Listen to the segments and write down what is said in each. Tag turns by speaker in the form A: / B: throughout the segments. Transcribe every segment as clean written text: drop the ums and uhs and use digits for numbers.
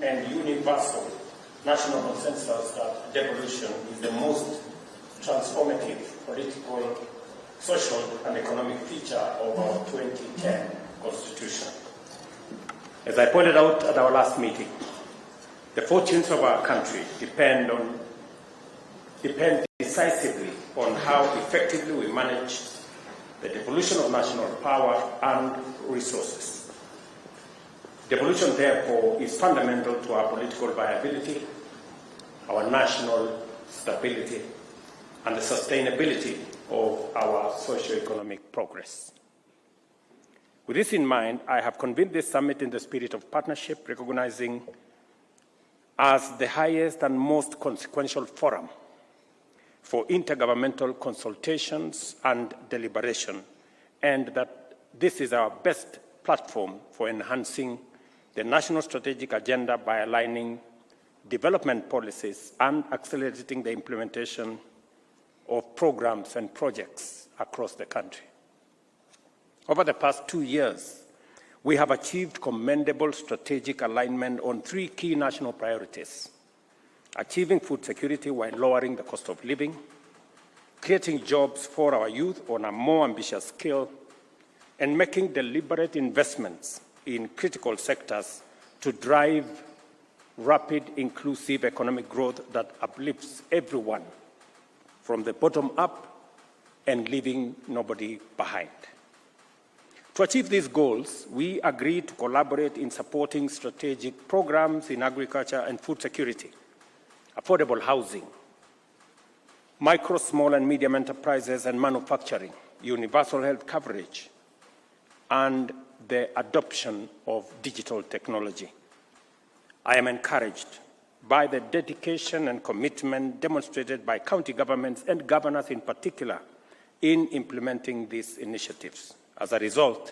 A: and universal national consensus that devolution is the most transformative political, social, and economic feature of our 2010 Constitution. As I pointed out at our last meeting, the fortunes of our country depend decisively on how effectively we manage the devolution of national power and resources. Devolution, therefore, is fundamental to our political viability, our national stability, and the sustainability of our socio-economic progress. With this in mind, I have convened this summit in the spirit of partnership, recognizing as the highest and most consequential forum for intergovernmental consultations and deliberation, and that this is our best platform for enhancing the national strategic agenda by aligning development policies and accelerating the implementation of programs and projects across the country. Over the past 2 years, we have achieved commendable strategic alignment on 3 key national priorities: achieving food security while lowering the cost of living, creating jobs for our youth on a more ambitious scale, and making deliberate investments in critical sectors to drive rapid, inclusive economic growth that uplifts everyone from the bottom up and leaving nobody behind. To achieve these goals, we agreed to collaborate in supporting strategic programs in agriculture and food security, affordable housing, micro, small, and medium enterprises and manufacturing, universal health coverage, and the adoption of digital technology. I am encouraged by the dedication and commitment demonstrated by county governments and governors in particular in implementing these initiatives. As a result,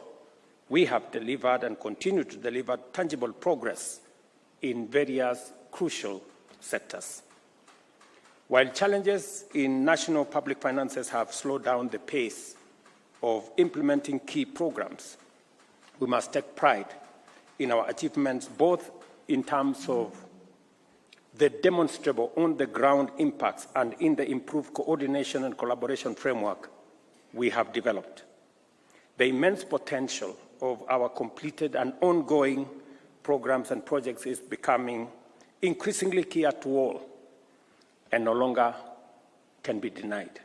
A: we have delivered and continue to deliver tangible progress in various crucial sectors. While challenges in national public finances have slowed down the pace of implementing key programs, we must take pride in our achievements, both in terms of the demonstrable on-the-ground impacts and in the improved coordination and collaboration framework we have developed. The immense potential of our completed and ongoing programs and projects is becoming increasingly clear to all and no longer can be denied.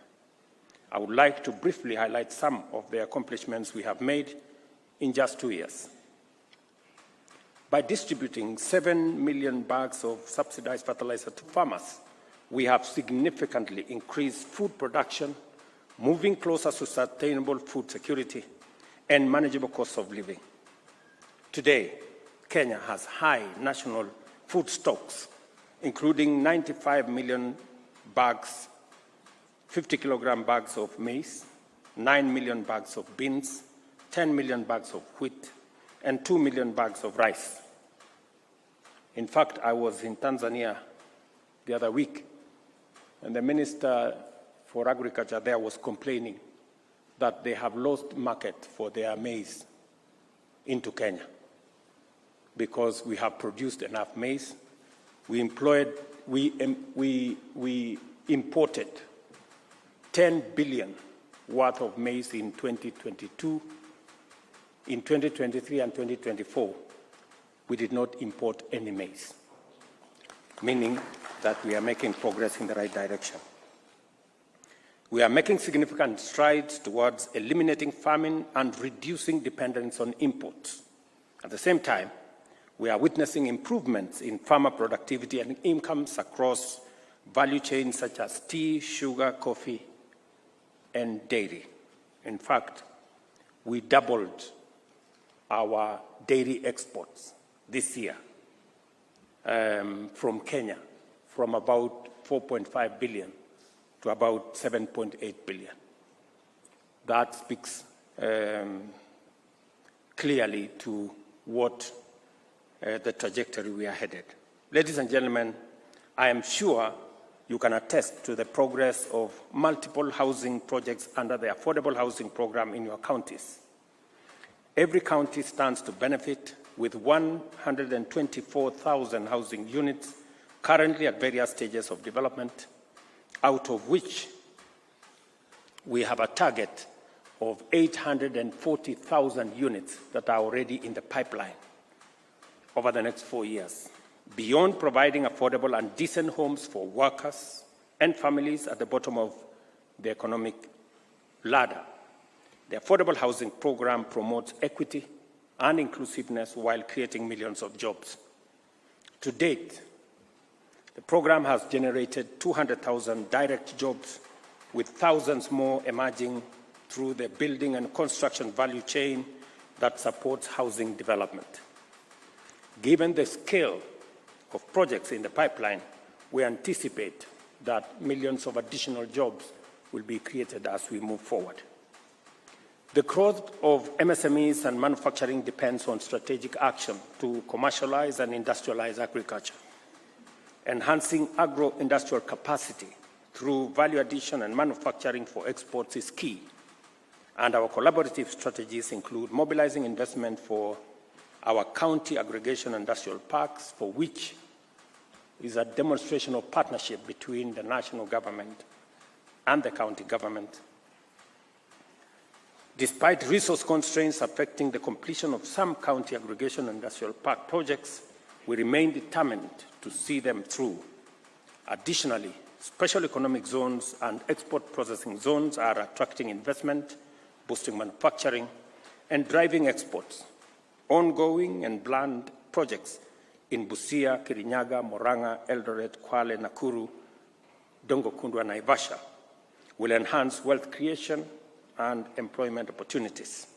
A: I would like to briefly highlight some of the accomplishments we have made in just 2 years. By distributing 7 million bags of subsidized fertilizer to farmers, we have significantly increased food production, moving closer to sustainable food security and manageable costs of living. Today, Kenya has high national food stocks, including 95 million bags, 50-kilogram bags of maize, 9 million bags of beans, 10 million bags of wheat, and 2 million bags of rice. In fact, I was in Tanzania the other week, and the Minister for Agriculture there was complaining that they have lost market for their maize into Kenya because we have produced enough maize. We imported 10 billion worth of maize in 2022. In 2023 and 2024, we did not import any maize, meaning that we are making progress in the right direction. We are making significant strides towards eliminating famine and reducing dependence on imports. At the same time, we are witnessing improvements in farmer productivity and incomes across value chains such as tea, sugar, coffee, and dairy. In fact, we doubled our dairy exports this year from Kenya, from about 4.5 billion to about 7.8 billion. That speaks clearly to what the trajectory we are headed. Ladies and gentlemen, I am sure you can attest to the progress of multiple housing projects under the Affordable Housing Program in your counties. Every county stands to benefit with 124,000 housing units currently at various stages of development, out of which we have a target of 840,000 units that are already in the pipeline over the next 4 years. Beyond providing affordable and decent homes for workers and families at the bottom of the economic ladder, the affordable housing program promotes equity and inclusiveness while creating millions of jobs. To date, the program has generated 200,000 direct jobs, with thousands more emerging through the building and construction value chain that supports housing development. Given the scale of projects in the pipeline, we anticipate that millions of additional jobs will be created as we move forward. The growth of MSMEs and manufacturing depends on strategic action to commercialize and industrialize agriculture. Enhancing agro-industrial capacity through value addition and manufacturing for exports is key, and our collaborative strategies include mobilizing investment for our county aggregation industrial parks, for which is a demonstration of partnership between the national government and the county government. Despite resource constraints affecting the completion of some county aggregation industrial park projects, we remain determined to see them through. Additionally, special economic zones and export processing zones are attracting investment, boosting manufacturing, and driving exports. Ongoing and planned projects in Busia, Kirinyaga, Murang'a, Eldoret, Kwale, Nakuru, Dongo-Kundu, and Naivasha will enhance wealth creation and employment opportunities.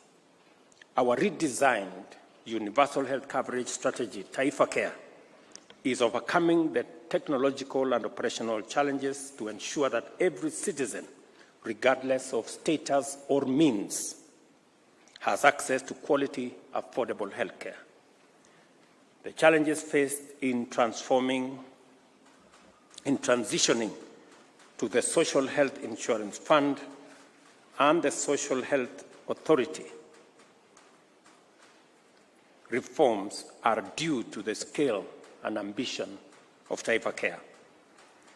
A: Our redesigned universal health coverage strategy, Taifa Care, is overcoming the technological and operational challenges to ensure that every citizen, regardless of status or means, has access to quality, affordable health care. The challenges faced in transitioning to the Social Health Insurance Fund and the Social Health Authority reforms are due to the scale and ambition of Taifa Care.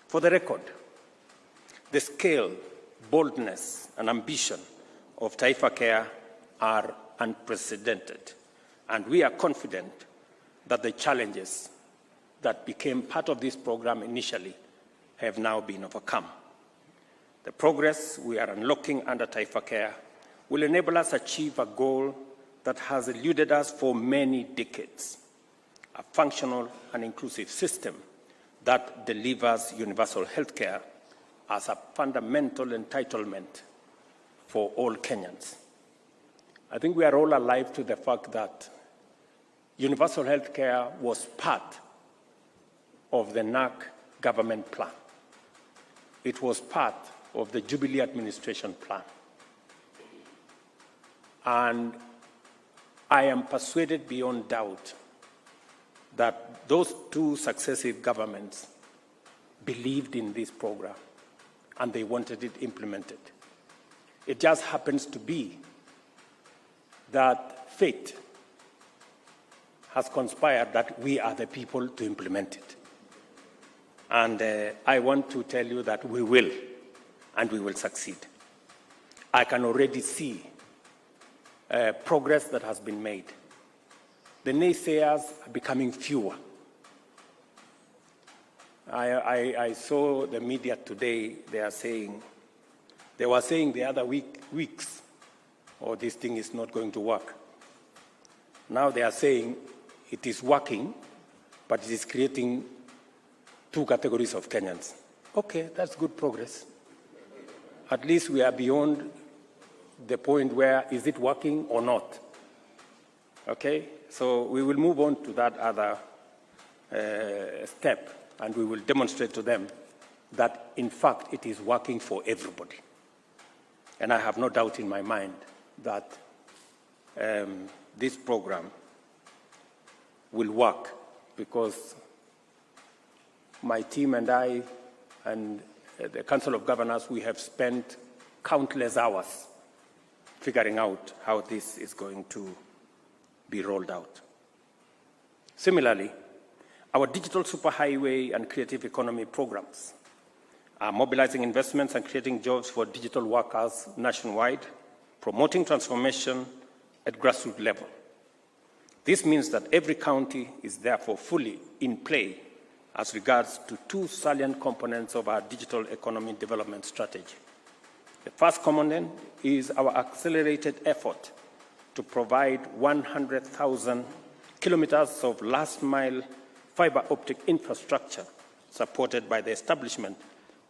A: For the record, the scale, boldness, and ambition of Taifa Care are unprecedented, and we are confident that the challenges that became part of this program initially have now been overcome. The progress we are unlocking under Taifa Care will enable us to achieve a goal that has eluded us for many decades: a functional and inclusive system that delivers universal health care as a fundamental entitlement for all Kenyans. I think we are all alive to the fact that universal health care was part of the NAC government plan. It was part of the Jubilee administration plan. And I am persuaded beyond doubt that those two successive governments believed in this program and they wanted it implemented. It just happens to be that fate has conspired that we are the people to implement it. And I want to tell you that we will, and we will succeed. I can already see progress that has been made. The naysayers are becoming fewer. I saw the media today, they were saying the other weeks, oh, this thing is not going to work. Now they are saying it is working, but it is creating two categories of Kenyans. Okay, that's good progress. At least we are beyond the point where is it working or not. Okay, so we will move on to that other step, and we will demonstrate to them that, in fact, it is working for everybody. And I have no doubt in my mind that this program will work, because my team and I and the Council of Governors, we have spent countless hours figuring out how this is going to be rolled out. Similarly, our digital superhighway and creative economy programs are mobilizing investments and creating jobs for digital workers nationwide, promoting transformation at grassroots level. This means that every county is therefore fully in play as regards to two salient components of our digital economy development strategy. The first component is our accelerated effort to provide 100,000 kilometers of last-mile fiber optic infrastructure supported by the establishment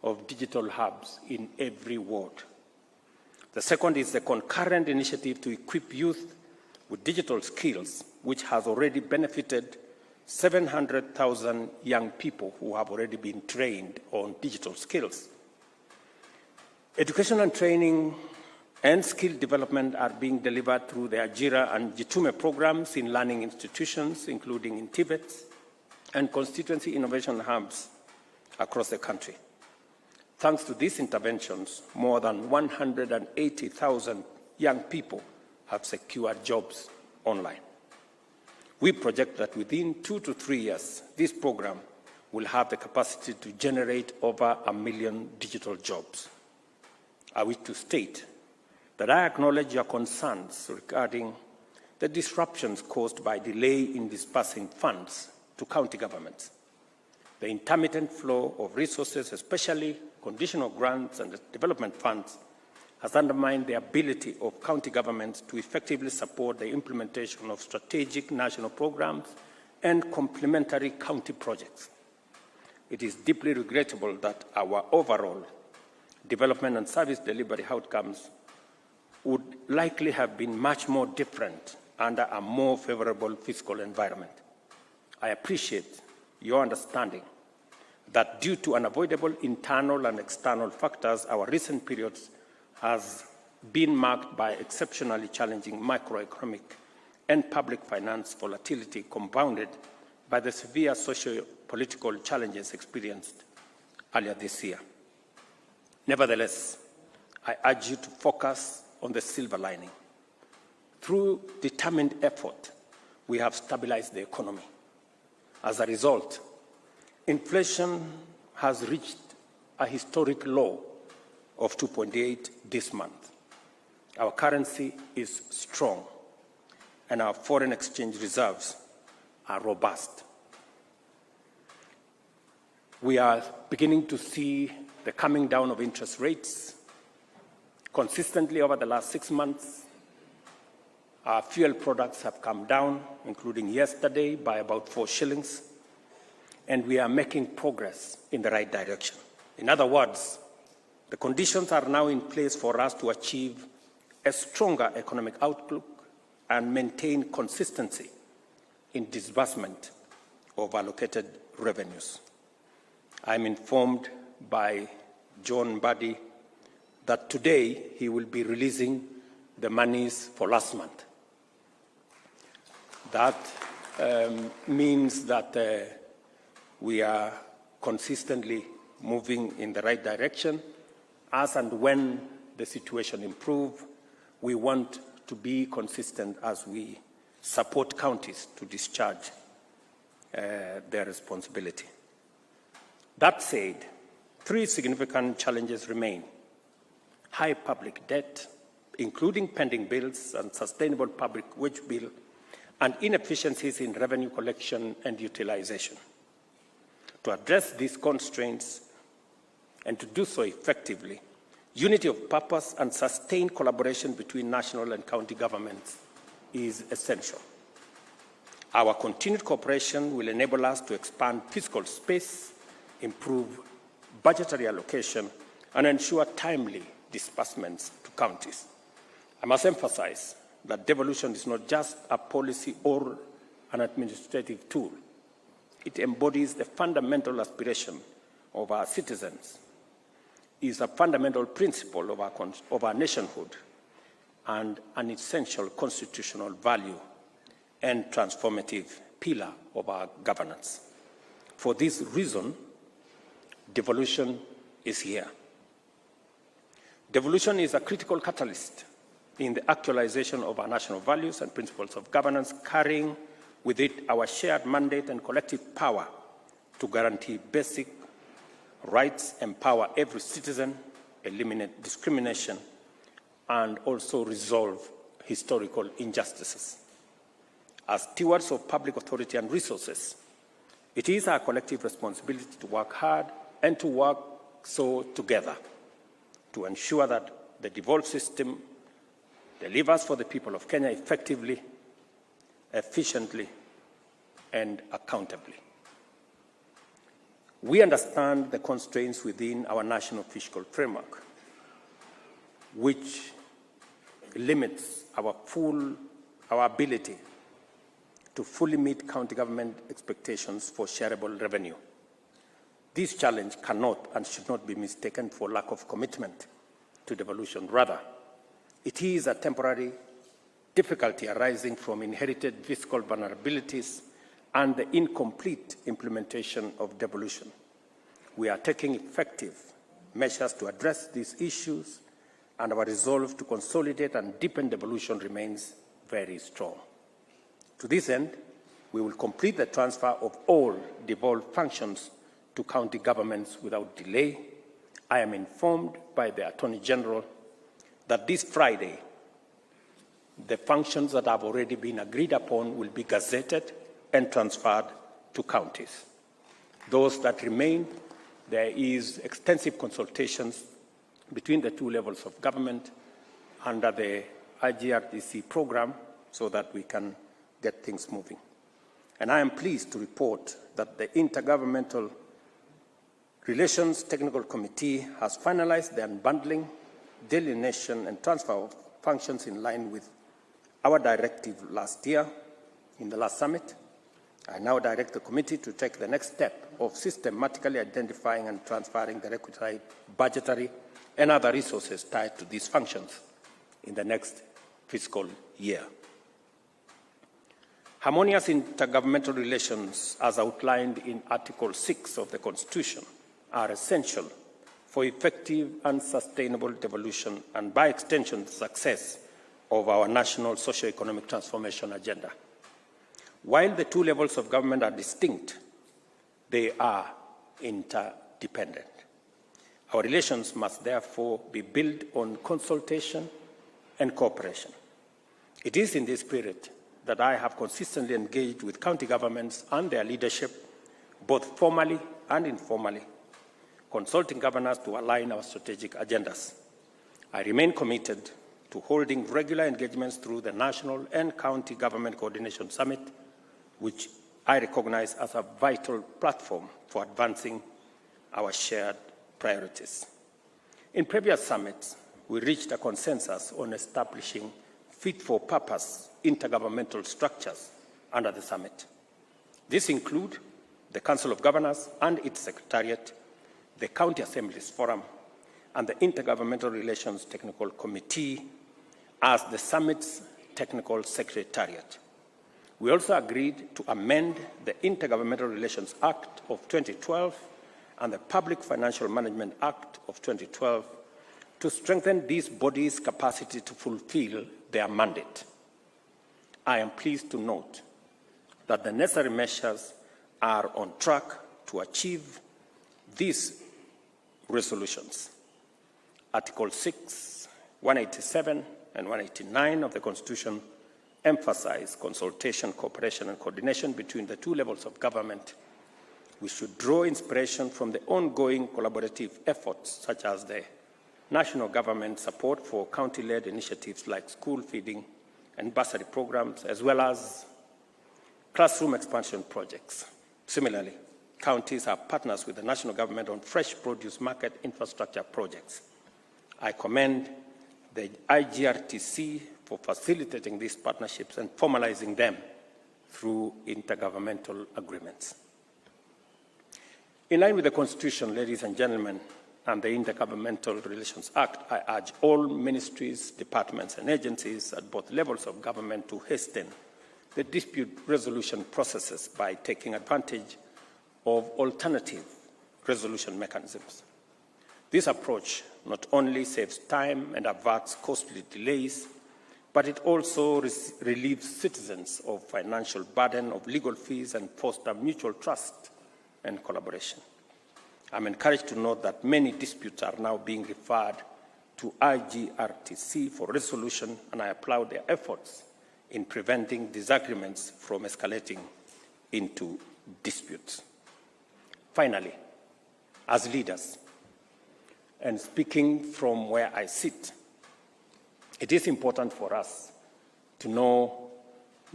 A: of digital hubs in every ward. The second is the concurrent initiative to equip youth with digital skills, which has already benefited 700,000 young people who have already been trained on digital skills. Education and training and skill development are being delivered through the Ajira and Jitume programs in learning institutions, including in Tibet, and constituency innovation hubs across the country. Thanks to these interventions, more than 180,000 young people have secured jobs online. We project that within 2 to 3 years, this program will have the capacity to generate over 1 million digital jobs. I wish to state that I acknowledge your concerns regarding the disruptions caused by delay in disbursing funds to county governments. The intermittent flow of resources, especially conditional grants and development funds, has undermined the ability of county governments to effectively support the implementation of strategic national programs and complementary county projects. It is deeply regrettable that our overall development and service delivery outcomes would likely have been much more different under a more favorable fiscal environment. I appreciate your understanding that due to unavoidable internal and external factors, our recent periods has been marked by exceptionally challenging macroeconomic and public finance volatility compounded by the severe socio-political challenges experienced earlier this year. Nevertheless, I urge you to focus on the silver lining. Through determined effort, we have stabilized the economy. As a result, inflation has reached a historic low of 2.8 this month. Our currency is strong, and our foreign exchange reserves are robust. We are beginning to see the coming down of interest rates. Consistently over the last 6 months, our fuel products have come down, including yesterday, by about 4 shillings, and we are making progress in the right direction. In other words, the conditions are now in place for us to achieve a stronger economic outlook and maintain consistency in disbursement of allocated revenues. I am informed by John Mbadi that today he will be releasing the monies for last month. That means that we are consistently moving in the right direction. As and when the situation improves, we want to be consistent as we support counties to discharge their responsibility. That said, 3 significant challenges remain: high public debt, including pending bills and sustainable public wage bill, and inefficiencies in revenue collection and utilization. To address these constraints and to do so effectively, unity of purpose and sustained collaboration between national and county governments is essential. Our continued cooperation will enable us to expand fiscal space, improve budgetary allocation, and ensure timely disbursements to counties. I must emphasize that devolution is not just a policy or an administrative tool. It embodies the fundamental aspiration of our citizens, is a fundamental principle of our nationhood, and an essential constitutional value and transformative pillar of our governance. For this reason, devolution is here. Devolution is a critical catalyst in the actualization of our national values and principles of governance, carrying With it, our shared mandate and collective power to guarantee basic rights, empower every citizen, eliminate discrimination, and also resolve historical injustices. As stewards of public authority and resources, it is our collective responsibility to work hard and to work so together to ensure that the devolved system delivers for the people of Kenya effectively, efficiently, and accountably. We understand the constraints within our national fiscal framework, which limits our ability to fully meet county government expectations for shareable revenue. This challenge cannot and should not be mistaken for lack of commitment to devolution. Rather, it is a temporary difficulty arising from inherited fiscal vulnerabilities and the incomplete implementation of devolution. We are taking effective measures to address these issues, and our resolve to consolidate and deepen devolution remains very strong. To this end, we will complete the transfer of all devolved functions to county governments without delay. I am informed by the Attorney General that this Friday, the functions that have already been agreed upon will be gazetted and transferred to counties. Those that remain, there is extensive consultations between the two levels of government under the IGRTC program so that we can get things moving. And I am pleased to report that the Intergovernmental Relations Technical Committee has finalized the unbundling, delineation, and transfer of functions in line with our directive last year in the last summit. I now direct the committee to take the next step of systematically identifying and transferring the requisite budgetary and other resources tied to these functions in the next fiscal year. Harmonious intergovernmental relations, as outlined in Article 6 of the Constitution, are essential for effective and sustainable devolution and, by extension, the success of our national socio-economic transformation agenda. While the two levels of government are distinct, they are interdependent. Our relations must therefore be built on consultation and cooperation. It is in this spirit that I have consistently engaged with county governments and their leadership, both formally and informally, consulting governors to align our strategic agendas. I remain committed to holding regular engagements through the National and County Government Coordination Summit, which I recognize as a vital platform for advancing our shared priorities. In previous summits, we reached a consensus on establishing fit-for-purpose intergovernmental structures under the summit. These include the Council of Governors and its Secretariat, the County Assemblies Forum, and the Intergovernmental Relations Technical Committee as the summit's technical secretariat. We also agreed to amend the Intergovernmental Relations Act of 2012 and the Public Financial Management Act of 2012 to strengthen these bodies' capacity to fulfill their mandate. I am pleased to note that the necessary measures are on track to achieve these resolutions. Article 6, 187, and 189 of the Constitution emphasize consultation, cooperation, and coordination between the two levels of government. We should draw inspiration from the ongoing collaborative efforts, such as the national government support for county-led initiatives like school feeding and bursary programs, as well as classroom expansion projects. Similarly, counties are partners with the national government on fresh produce market infrastructure projects. I commend the IGRTC for facilitating these partnerships and formalizing them through intergovernmental agreements. In line with the Constitution, ladies and gentlemen, and the Intergovernmental Relations Act, I urge all ministries, departments, and agencies at both levels of government to hasten the dispute resolution processes by taking advantage of alternative resolution mechanisms. This approach not only saves time and averts costly delays, but it also relieves citizens of financial burden, of legal fees, and foster mutual trust and collaboration. I'm encouraged to note that many disputes are now being referred to IGRTC for resolution, and I applaud their efforts in preventing disagreements from escalating into disputes. Finally, as leaders, and speaking from where I sit, it is important for us to know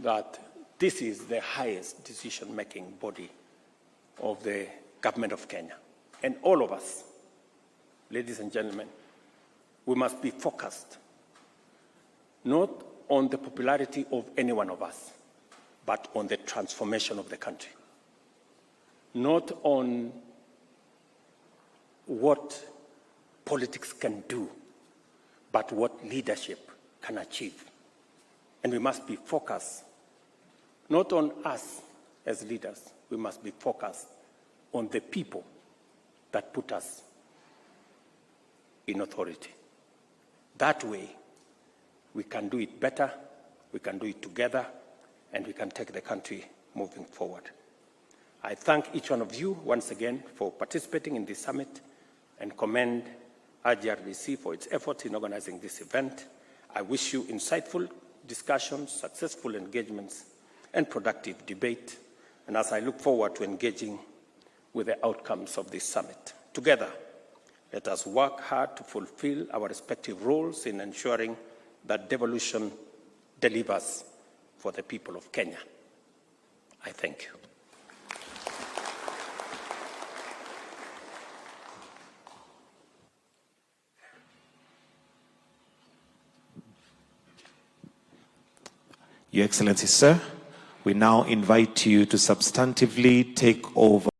A: that this is the highest decision-making body of the government of Kenya. And all of us, ladies and gentlemen, we must be focused not on the popularity of any one of us, but on the transformation of the country. Not on what politics can do, but what leadership can achieve. And we must be focused not on us as leaders, we must be focused on the people that put us in authority. That way, we can do it better, we can do it together, and we can take the country moving forward. I thank each one of you once again for participating in this summit and commend IGRTC for its efforts in organizing this event. I wish you insightful discussions, successful engagements, and productive debate. And as I look forward to engaging with the outcomes of this summit, together, let us work hard to fulfill our respective roles in ensuring that devolution delivers for the people of Kenya. I thank you.
B: Your Excellency, sir, we now invite you to substantively take over